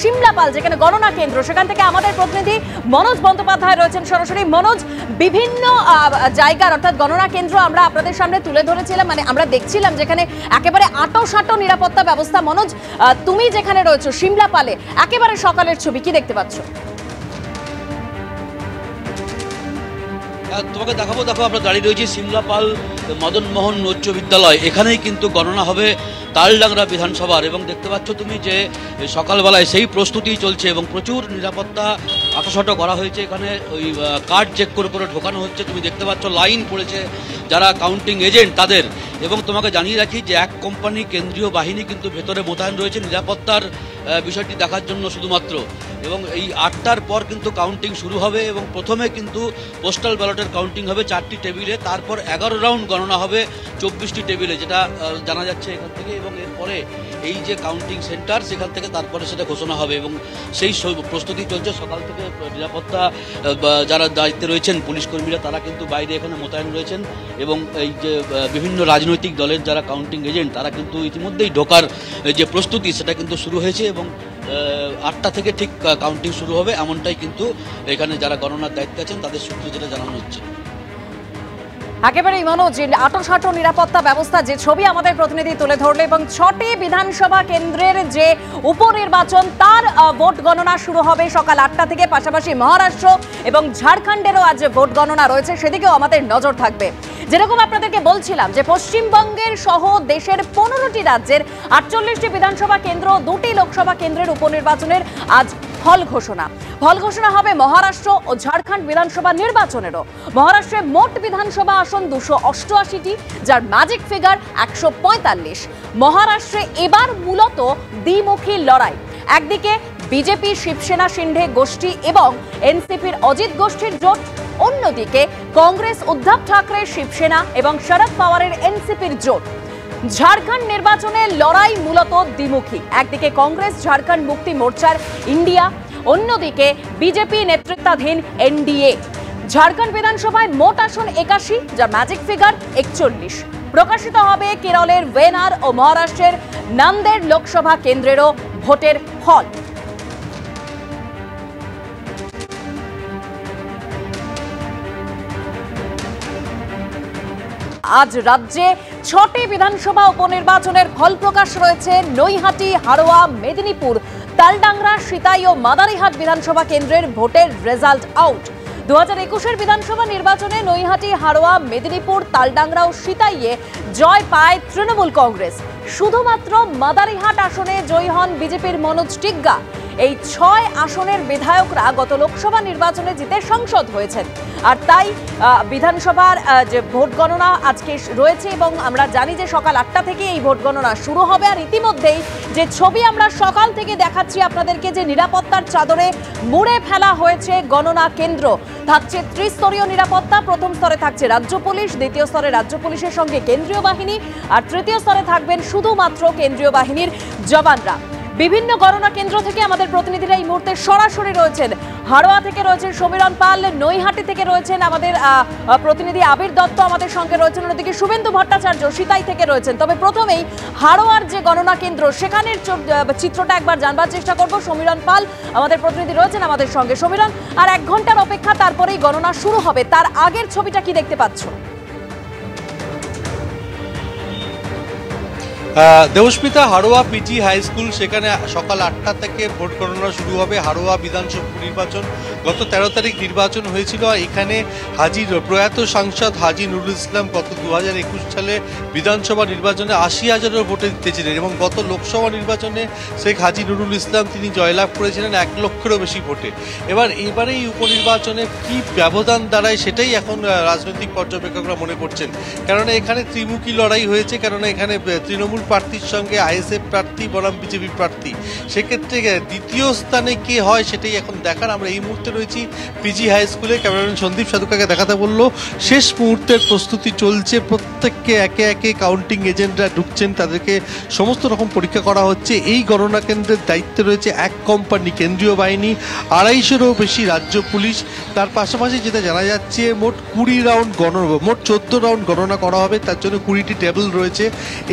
সিমলাপাল যেখানে গণনা কেন্দ্র, সেখান থেকে আমাদের প্রতিনিধি মনোজ বন্দ্যোপাধ্যায় রয়েছেন সরাসরি। মনোজ, বিভিন্ন জায়গার অর্থাৎ গণনা কেন্দ্র আমরা আপনাদের সামনে তুলে ধরেছিলাম, মানে আমরা দেখছিলাম যেখানে একেবারে আঁটো নিরাপত্তা ব্যবস্থা। মনোজ, তুমি যেখানে রয়েছো সিমলাপালে, একেবারে সকালের ছবি, কি দেখতে পাচ্ছ? তোমাকে দেখাবো, দেখো আমরা দাঁড়িয়ে রয়েছি সিমলাপাল মদন মোহন উচ্চ বিদ্যালয়। এখানেই কিন্তু গণনা হবে তালডাংরা বিধানসভার, এবং দেখতে পাচ্ছ তুমি যে সকালবেলায় সেই প্রস্তুতি চলছে এবং প্রচুর নিরাপত্তা আঁটাশাটো করা হয়েছে। এখানে ওই কার্ড চেক করে করে ঢোকানো হচ্ছে। তুমি দেখতে পাচ্ছ লাইন পড়েছে যারা কাউন্টিং এজেন্ট তাদের। এবং তোমাকে জানিয়ে রাখি যে এক কোম্পানি কেন্দ্রীয় বাহিনী কিন্তু ভেতরে মোতায়েন রয়েছে নিরাপত্তার বিষয়টি দেখার জন্য শুধুমাত্র। এবং এই 8টার পর কিন্তু কাউন্টিং শুরু হবে এবং প্রথমে কিন্তু পোস্টাল ব্যালটের কাউন্টিং হবে 4টি টেবিলে, তারপর 11 রাউন্ড গণনা হবে 24টি টেবিলে, যেটা জানা যাচ্ছে এখান থেকে। এবং এরপরে এই যে কাউন্টিং সেন্টার, সেখান থেকে তারপরে সেটা ঘোষণা হবে এবং সেই প্রস্তুতি চলছে সকাল থেকে। নিরাপত্তা যারা দায়িত্বে রয়েছেন পুলিশ কর্মীরা, তারা কিন্তু বাইরে এখানে মোতায়েন রয়েছেন। এবং এই যে বিভিন্ন রাজনৈতিক দলের যারা কাউন্টিং এজেন্ট, তারা কিন্তু ইতিমধ্যেই ঢোকার যে প্রস্তুতি সেটা কিন্তু শুরু হয়েছে এবং 8টা থেকে ঠিক কাউন্টিং শুরু হবে, এমনটাই কিন্তু এখানে যারা গণনার দায়িত্বে আছেন তাদের সূত্রে যেটা জানানো হচ্ছে। একেবারেই মনোজ, আঁটো নিরাপত্তা ব্যবস্থা যে ছবি আমাদের প্রতিনিধি তুলে ধরলো, এবং 6টি বিধানসভা কেন্দ্রের যে উপনির্বাচন তার ভোট গণনা শুরু হবে সকাল 8টা থেকে। পাশাপাশি মহারাষ্ট্র এবং ঝাড়খণ্ডেরও আজ ভোট গণনা রয়েছে, সেদিকেও আমাদের নজর থাকবে। যেরকম আপনাদেরকে বলছিলাম যে পশ্চিমবঙ্গের সহ দেশের 15টি রাজ্যের 48টি বিধানসভা কেন্দ্র, 2টি লোকসভা কেন্দ্রের উপনির্বাচনের আজ ফল ঘোষণা হবে মহারাষ্ট্র ও ঝাড়খণ্ড বিধানসভা নির্বাচনেরও। মহারাষ্ট্রে মোট বিধানসভা আসন 288টি, যার ম্যাজিক ফিগার 145। মহারাষ্ট্রে এবার মূলত দ্বিমুখী লড়াই। একদিকে বিজেপি শিবসেনা সিন্ধে গোষ্ঠী এবং এনসিপির অজিত গোষ্ঠীর জোট, অন্যদিকে কংগ্রেস উদ্ধব ঠাকরে শিবসেনা এবং শরদ পাওয়ারের এনসিপির জোট। ঝাড়খণ্ড নির্বাচনে লড়াই মূলত দ্বিমুখী। একদিকে কংগ্রেস ঝাড়খণ্ড মুক্তি মোর্চার ইন্ডিয়া, অন্যদিকে বিজেপি নেতৃত্বাধীন এনডিএ। ঝাড়খণ্ড বিধানসভায় মোট আসন 81, যার ম্যাজিক ফিগার 41। প্রকাশিত হবে কেরলের ওয়েনার ও মহারাষ্ট্রের নান্দের লোকসভা কেন্দ্রেরও ভোটের ফল। আজ রাজ্যে 6টি বিধানসভা উপনির্বাচনের ফল প্রকাশ রয়েছে। নৈহাটি, হাড়োয়া, মেদিনীপুর, তালডাংরা, সিতাই ও মাদারিহাট বিধানসভা কেন্দ্রের ভোটের রেজাল্ট আউট। 2021-এর বিধানসভা নির্বাচনে নৈহাটি, হাড়োয়া, মেদিনীপুর, তালডাংরা ও সিতাইয়ে জয় পায় তৃণমূল কংগ্রেস। শুধুমাত্র মাদারিহাট আসনে জয়ী হন বিজেপির মনোজ টিগ্গা। এই 6 আসনের বিধায়করা গত লোকসভা নির্বাচনে জিতে সংসদ হয়েছেন। আর তাই বিধানসভার যে ভোট গণনা আজকে রয়েছে এবং আমরা জানি যে সকাল 8টা থেকে এই ভোট গণনা শুরু হবে। আর ইতিমধ্যেই যে ছবি আমরা সকাল থেকে দেখাচ্ছি আপনাদেরকে, যে নিরাপত্তার চাদরে মুড়ে ফেলা হয়েছে গণনা কেন্দ্র। থাকছে ত্রিস্তরীয় নিরাপত্তা। প্রথম স্তরে থাকছে রাজ্য পুলিশ, দ্বিতীয় স্তরে রাজ্য পুলিশের সঙ্গে কেন্দ্রীয় বাহিনী, আর তৃতীয় স্তরে থাকবেন শুধুমাত্র কেন্দ্রীয় বাহিনীর জওয়ানরা। বিভিন্ন গণনা কেন্দ্র থেকে আমাদের প্রতিনিধিরা এই মুহূর্তে সরাসরি রয়েছেন। হাড়োয়া থেকে রয়েছেন সমীরণ পাল, নৈহাটি থেকে রয়েছেন আমাদের প্রতিনিধি আবির দত্ত আমাদের সঙ্গে রয়েছেন, অন্যদিকে শুভেন্দু ভট্টাচার্য সিতাই থেকে রয়েছেন। তবে প্রথমেই হাড়োয়ার যে গণনা কেন্দ্র, সেখানের চিত্রটা একবার জানবার চেষ্টা করব। সমীরণ পাল আমাদের প্রতিনিধি রয়েছেন আমাদের সঙ্গে। সমীরণ, আর 1 ঘন্টার অপেক্ষা, তারপরেই গণনা শুরু হবে। তার আগের ছবিটা কি দেখতে পাচ্ছ? Debasmita, Haroa PG high school, সেখানে সকাল 8টা থেকে ভোট গণনা শুরু হবে। হাড়োয়া বিধানসভা নির্বাচন গত 13 তারিখ নির্বাচন হয়েছিল। এখানে প্রয়াত সাংসদ হাজী নুরুল ইসলাম গত 2021 সালে বিধানসভা নির্বাচনে 80,000-এর ভোটে জিতেছিলেন এবং গত লোকসভা নির্বাচনে শেখ হাজী নুরুল ইসলাম তিনি জয়লাভ করেছিলেন 1 লক্ষেরও বেশি ভোটে। এবারে এই উপনির্বাচনে কি ব্যবধান দাঁড়ায় সেটাই এখন রাজনৈতিক পর্যবেক্ষকরা মনে করছেন। কেননা এখানে ত্রিমুখী লড়াই হয়েছে, কেননা এখানে তৃণমূল প্রার্থীর সঙ্গে আইএসএফ প্রার্থী বনাম বিজেপি প্রার্থী। সেক্ষেত্রে দ্বিতীয় স্থানে কে হয় সেটাই এখন দেখার। আমরা এই মুহূর্তে রয়েছি পিজি হাই স্কুলে। ক্যামেরাম্যান সন্দীপ সাধুকাকে দেখাতে বললো। শেষ মুহূর্তের প্রস্তুতি চলছে। প্রত্যেককে একে একে কাউন্টিং এজেন্টরা ঢুকছেন, তাদেরকে সমস্ত রকম পরীক্ষা করা হচ্ছে। এই গণনা কেন্দ্রের দায়িত্বে রয়েছে এক কোম্পানি কেন্দ্রীয় বাহিনী, 250-এরও বেশি রাজ্য পুলিশ। তার পাশাপাশি যেটা জানা যাচ্ছে মোট 14 রাউন্ড গণনা করা হবে। তার জন্য 20টি টেবিল রয়েছে।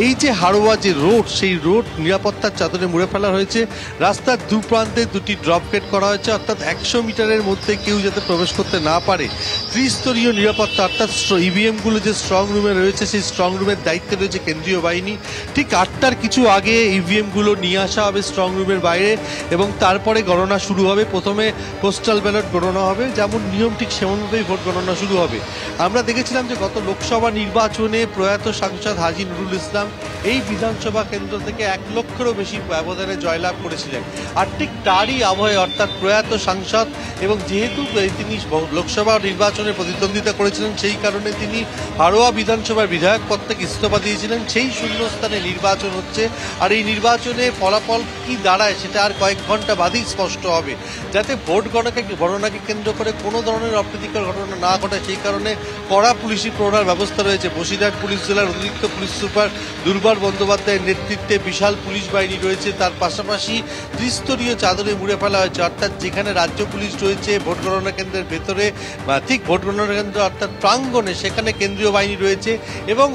এই যে হাড়োয়া হাড়োয়া যে রোড, সেই রোড নিরাপত্তার চাদরে মুড়ে ফেলা হয়েছে। রাস্তার দুপ্রান্তে দুটি ড্রপ গেট করা হয়েছে, অর্থাৎ 100 মিটারের মধ্যে কেউ যাতে প্রবেশ করতে না পারে। ত্রিস্তরীয় নিরাপত্তা, অর্থাৎ ইভিএমগুলো যে স্ট্রং রুমে রয়েছে, সেই স্ট্রং রুমের দায়িত্বে রয়েছে কেন্দ্রীয় বাহিনী। ঠিক 8টার কিছু আগে ইভিএমগুলো নিয়ে আসা হবে স্ট্রং রুমের বাইরে এবং তারপরে গণনা শুরু হবে। প্রথমে পোস্টাল ব্যালট গণনা হবে, যেমন নিয়ম ঠিক সেমনভাবেই ভোট গণনা শুরু হবে। আমরা দেখেছিলাম যে গত লোকসভা নির্বাচনে প্রয়াত সাংসদ হাজী নুরুল ইসলাম এই বিধানসভা কেন্দ্র থেকে 1 লক্ষেরও বেশি ব্যবধানে জয়লাভ করেছিলেন। আর ঠিক তারই আবহে, অর্থাৎ প্রয়াত সাংসদ, এবং যেহেতু তিনি লোকসভা নির্বাচনে প্রতিদ্বন্দ্বিতা করেছিলেন, সেই কারণে তিনি হাড়োয়া বিধানসভার বিধায়ক পদ থেকে ইস্তফা দিয়েছিলেন। সেই শূন্যস্থানে নির্বাচন হচ্ছে, আর এই নির্বাচনে ফলাফল কি দাঁড়ায় সেটা আর কয়েক ঘন্টা বাদেই স্পষ্ট হবে। যাতে ভোট গণনাকে কেন্দ্র করে কোনো ধরনের অপ্রীতিকর ঘটনা না ঘটে, সেই কারণে কড়া পুলিশি প্রহরার ব্যবস্থা রয়েছে। বসিরহাট পুলিশ জেলার অতিরিক্ত পুলিশ সুপার দুর্বার বন্দ্যোপাধ্যায়ের নেতৃত্বে বিশাল পুলিশ বাহিনী রয়েছে। তার পাশাপাশি ত্রিস্তরীয় চাদরে মুড়ে ফেলা হয়েছে, অর্থাৎ যেখানে রাজ্য পুলিশ রয়েছে ভোট গণনা কেন্দ্রের ভেতরে বা ঠিক ভোট গণনা কেন্দ্র অর্থাৎ প্রাঙ্গণে, সেখানে কেন্দ্রীয় বাহিনী রয়েছে এবং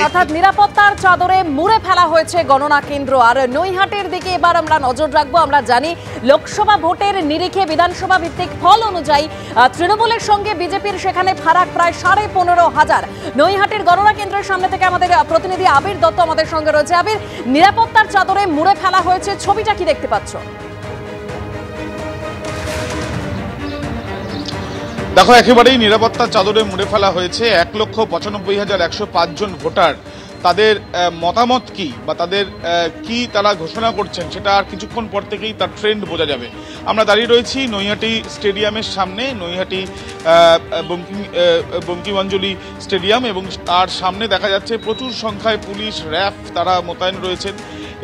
অর্থাৎ নিরাপত্তার চাদরে মুড়ে ফেলা হয়েছে গণনা কেন্দ্র। আর নৈহাটির দিকে এবার আমরা নজর রাখবো। আমরা জানি লোকসভা ভোটের নিরিখে বিধানসভা ভিত্তিক ফল অনুযায়ী তৃণমূলের সঙ্গে বিজেপির সেখানে ফারাক প্রায় 15,500। নৈহাটির গণনা কেন্দ্রের সামনে থেকে আমাদের প্রতিনিধি আবির দত্ত আমাদের সঙ্গে রয়েছে। আবির, নিরাপত্তার চাদরে মুড়ে ফেলা হয়েছে, ছবিটা কি দেখতে পাচ্ছ? দেখো, একেবারেই নিরাপত্তার চাদরে মুড়ে ফেলা হয়েছে। 1,95,105 জন ভোটার, তাদের মতামত কি বা তাদের কি তারা ঘোষণা করছেন সেটা আর কিছুক্ষণ পর থেকেই তার ট্রেন্ড বোঝা যাবে। আমরা দাঁড়িয়ে রয়েছি নৈহাটি স্টেডিয়ামের সামনে, নৈহাটি বঙ্কিমঞ্জলি স্টেডিয়াম, এবং তার সামনে দেখা যাচ্ছে প্রচুর সংখ্যায় পুলিশ, র্যাফ তারা মোতায়েন রয়েছেন।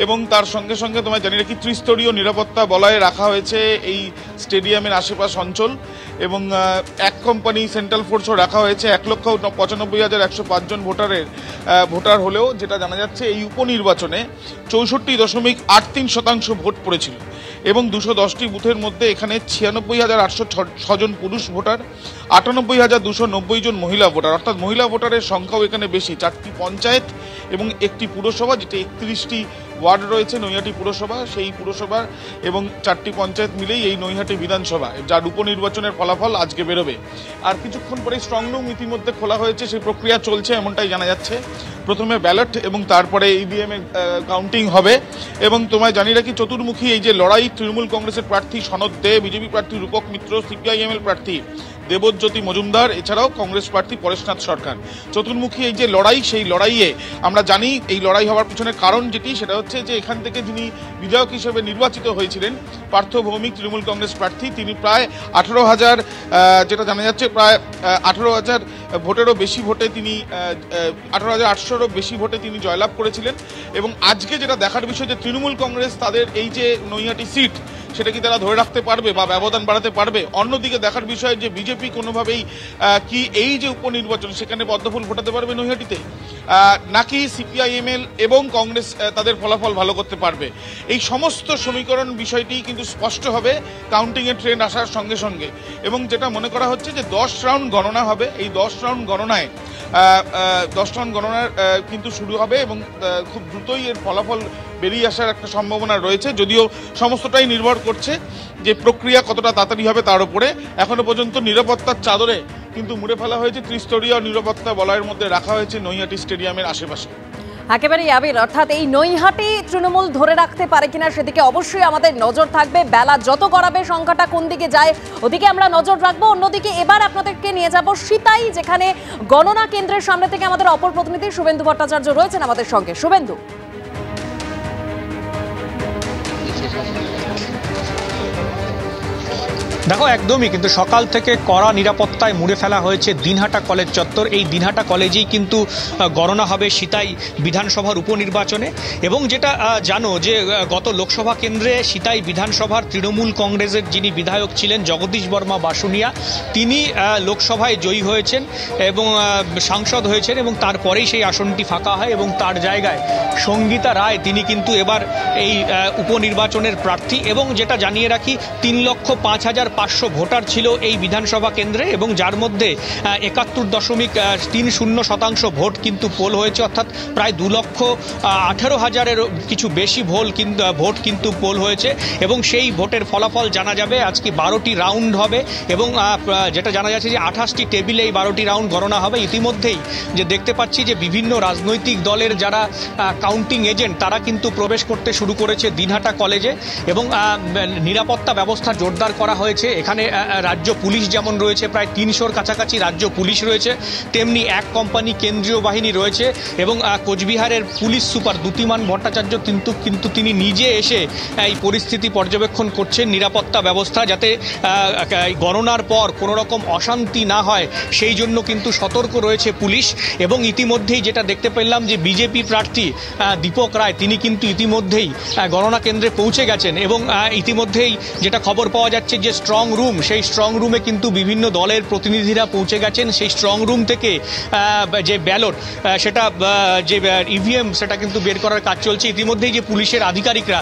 এবং তার সঙ্গে সঙ্গে তোমায় জানিয়ে রাখি, ত্রিস্তরীয় নিরাপত্তা বলয়ে রাখা হয়েছে এই স্টেডিয়ামের আশেপাশ অঞ্চল, এবং এক কোম্পানি সেন্ট্রাল ফোর্সও রাখা হয়েছে। 1,95,105 জন ভোটার হলেও যেটা জানা যাচ্ছে, এই উপনির্বাচনে 64.83% ভোট পড়েছিল এবং 210টি বুথের মধ্যে এখানে 96,806 জন পুরুষ ভোটার, 98,290 জন মহিলা ভোটার, অর্থাৎ মহিলা ভোটারের সংখ্যাও এখানে বেশি। 4টি পঞ্চায়েত এবং একটি পুরসভা, যেটি 31টি ওয়ার্ড রয়েছে নৈহাটি পুরসভা, সেই পুরসভা এবং 4টি পঞ্চায়েত মিলেই এই নৈহাটি বিধানসভা, যার উপনির্বাচনের ফলাফল আজকে বেরোবে। আর কিছুক্ষণ পরে স্ট্রং রুম ইতিমধ্যে খোলা হয়েছে, সেই প্রক্রিয়া চলছে এমনটাই জানা যাচ্ছে। প্রথমে ব্যালট এবং তারপরে ইভিএম এ কাউন্টিং হবে। এবং তোমায় জানিয়ে রাখি, চতুর্মুখী এই যে লড়াই, তৃণমূল কংগ্রেসের প্রার্থী সনদ দে, বিজেপি প্রার্থী রূপক মিত্র, সিপিআইএমএল প্রার্থী দেবজ্যোতি মজুমদার, এছাড়াও কংগ্রেস প্রার্থী পরেশনাথ সরকার, চতুর্মুখী এই যে লড়াই, সেই লড়াইয়ে আমরা জানি এই লড়াই হওয়ার পিছনে কারণ যেটি, সেটা হচ্ছে যে এখান থেকে যিনি বিধায়ক হিসেবে নির্বাচিত হয়েছিলেন পার্থ ভৌমিক, তৃণমূল কংগ্রেস প্রার্থী, তিনি প্রায় 18,000, যেটা জানা যাচ্ছে প্রায় 18,000 ভোটেরও বেশি ভোটে তিনি 18,800-রও বেশি ভোটে তিনি জয়লাভ করেছিলেন। এবং আজকে যেটা দেখার বিষয়, যে তৃণমূল কংগ্রেস তাদের এই যে নৈহাটি সিট, সেটা কি তারা ধরে রাখতে পারবে বা ব্যবধান বাড়াতে পারবে। অন্যদিকে দেখার বিষয় যে বিজেপি কোনোভাবেই কি এই যে উপনির্বাচন, সেখানে পদ্মফুল ফোটাতে পারবে নৈহাটিতে, নাকি সিপিআইএমএল এবং কংগ্রেস তাদের ফলাফল ভালো করতে পারবে। এই সমস্ত সমীকরণ বিষয়টি কিন্তু স্পষ্ট হবে কাউন্টিংয়ের ট্রেন্ড আসার সঙ্গে সঙ্গে। এবং যেটা মনে করা হচ্ছে যে 10 রাউন্ড গণনা হবে, এই 10 রাউন্ড গণনায় 10 রাউন্ড গণনার কিন্তু শুরু হবে এবং খুব দ্রুতই এর ফলাফল বেরিয়ে আসার একটা সম্ভাবনা রয়েছে, যদিও সমস্তটাই নির্ভর করছে যে প্রক্রিয়া কতটা তাড়াতাড়ি হবে তার উপরে। এখনো পর্যন্ত নিরাপত্তার চাদরে কিন্তু মুড়ে ফেলা হয়েছে, ত্রিস্তরীয় নিরাপত্তা বলয়ের মধ্যে রাখা হয়েছে নৈহাটি স্টেডিয়ামের আশেপাশে। একেবারেই আবির, অর্থাৎ এই নৈহাটি তৃণমূল ধরে রাখতে পারে কিনা সেদিকে অবশ্যই আমাদের নজর থাকবে। বেলা যত গড়াবে, সংখ্যাটা কোন দিকে যায় ওদিকে আমরা নজর রাখবো। অন্যদিকে এবার আপনাদেরকে নিয়ে যাব সিতাই, যেখানে গণনা কেন্দ্রের সামনে থেকে আমাদের অপর প্রতিনিধি শুভেন্দু ভট্টাচার্য রয়েছেন আমাদের সঙ্গে। শুভেন্দু, দেখো, একদমই কিন্তু সকাল থেকে কড়া নিরাপত্তায় মুড়ে ফেলা হয়েছে দিনহাটা কলেজ চত্বর। এই দিনহাটা কলেজেই কিন্তু গণনা হবে সিতাই বিধানসভার উপনির্বাচনে। এবং যেটা জানো যে গত লোকসভা কেন্দ্রে সিতাই বিধানসভার তৃণমূল কংগ্রেসের যিনি বিধায়ক ছিলেন জগদীশ বর্মা বাসুনিয়া, তিনি লোকসভায় জয়ী হয়েছেন এবং সাংসদ হয়েছেন, এবং তারপরেই সেই আসনটি ফাঁকা হয় এবং তার জায়গায় সঙ্গীতা রায়, তিনি কিন্তু এবার এই উপনির্বাচনের প্রার্থী। এবং যেটা জানিয়ে রাখি, 3,05,500 500 ভোটার ছিল এই বিধানসভা কেন্দ্রে, এবং যার মধ্যে 71.30% ভোট কিন্তু পোল হয়েছে, অর্থাৎ প্রায় 2,18,000-এর কিছু বেশি ভোট কিন্তু পোল হয়েছে। এবং সেই ভোটের ফলাফল জানা যাবে আজকে 12টি রাউন্ড হবে, এবং যেটা জানা যাচ্ছে যে 28টি টেবিলে এই 12টি রাউন্ড গণনা হবে। ইতিমধ্যেই যে দেখতে পাচ্ছি যে বিভিন্ন রাজনৈতিক দলের যারা কাউন্টিং এজেন্ট তারা কিন্তু প্রবেশ করতে শুরু করেছে দিনহাটা কলেজে, এবং নিরাপত্তা ব্যবস্থা জোরদার করা হয়েছে। এখানে রাজ্য পুলিশ যেমন রয়েছে, প্রায় 300-র কাছাকাছি রাজ্য পুলিশ রয়েছে, তেমনি এক কোম্পানি কেন্দ্রীয় বাহিনী রয়েছে, এবং কোচবিহারের পুলিশ সুপার দ্যুতিমান ভট্টাচার্য কিন্তু তিনি নিজে এসে এই পরিস্থিতি পর্যবেক্ষণ করছেন, নিরাপত্তা ব্যবস্থা যাতে গণনার পর কোনো রকম অশান্তি না হয় সেই জন্য কিন্তু সতর্ক রয়েছে পুলিশ। এবং ইতিমধ্যেই যেটা দেখতে পেলাম যে বিজেপি প্রার্থী দীপক রায় তিনি কিন্তু ইতিমধ্যেই গণনা কেন্দ্রে পৌঁছে গেছেন, এবং ইতিমধ্যেই যেটা খবর পাওয়া যাচ্ছে যে স্ট্রং রুম, সেই স্ট্রং রুমে কিন্তু বিভিন্ন দলের প্রতিনিধিরা পৌঁছে গেছেন। সেই স্ট্রং রুম থেকে যে ব্যালট সেটা যে ইভিএম সেটা কিন্তু বের করার কাজ চলছে। ইতিমধ্যেই যে পুলিশের আধিকারিকরা,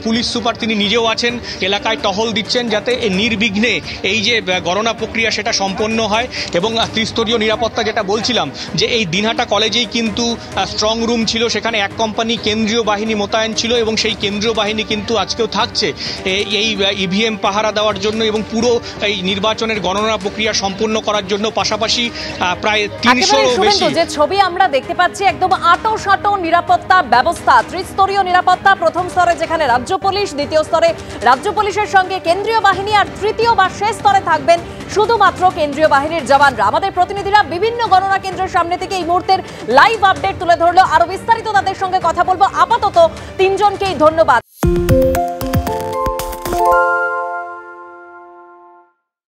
পুলিশ সুপার তিনি নিজেও আছেন, এলাকায় টহল দিচ্ছেন যাতে নির্বিঘ্নে এই যে গণনা প্রক্রিয়া সেটা সম্পন্ন হয়। এবং ত্রিস্তরীয় নিরাপত্তা যেটা বলছিলাম যে এই দিনহাটা কলেজেই কিন্তু স্ট্রং রুম ছিল, সেখানে এক কোম্পানি কেন্দ্রীয় বাহিনী মোতায়েন ছিল, এবং সেই কেন্দ্রীয় বাহিনী কিন্তু আজকেও থাকছে এই ইভিএম পাহারা দেওয়ার জন্য এবং পুরো এই নির্বাচনের গণনা প্রক্রিয়া সম্পন্ন করার জন্য। পাশাপাশি প্রায় 300-ও বেশি যে ছবি আমরা দেখতে পাচ্ছি, একদম আঁটো নিরাপত্তা ব্যবস্থা, ত্রিস্তরীয় নিরাপত্তা। প্রথম স্তরে যেখানে রাজ্য পুলিশ, দ্বিতীয় স্তরে রাজ্য পুলিশের সঙ্গে কেন্দ্রীয় বাহিনী, আর তৃতীয় বা শেষ স্তরে থাকবেন শুধুমাত্র কেন্দ্রীয় বাহিনীর জওয়ানরা। আমাদের প্রতিনিধিরা বিভিন্ন গণনা কেন্দ্রের সামনে থেকে এই মুহূর্তের লাইভ আপডেট তুলে ধরলো। আরো বিস্তারিত তাদের সঙ্গে কথা বলবো। আপাতত তিনজনকেই ধন্যবাদ।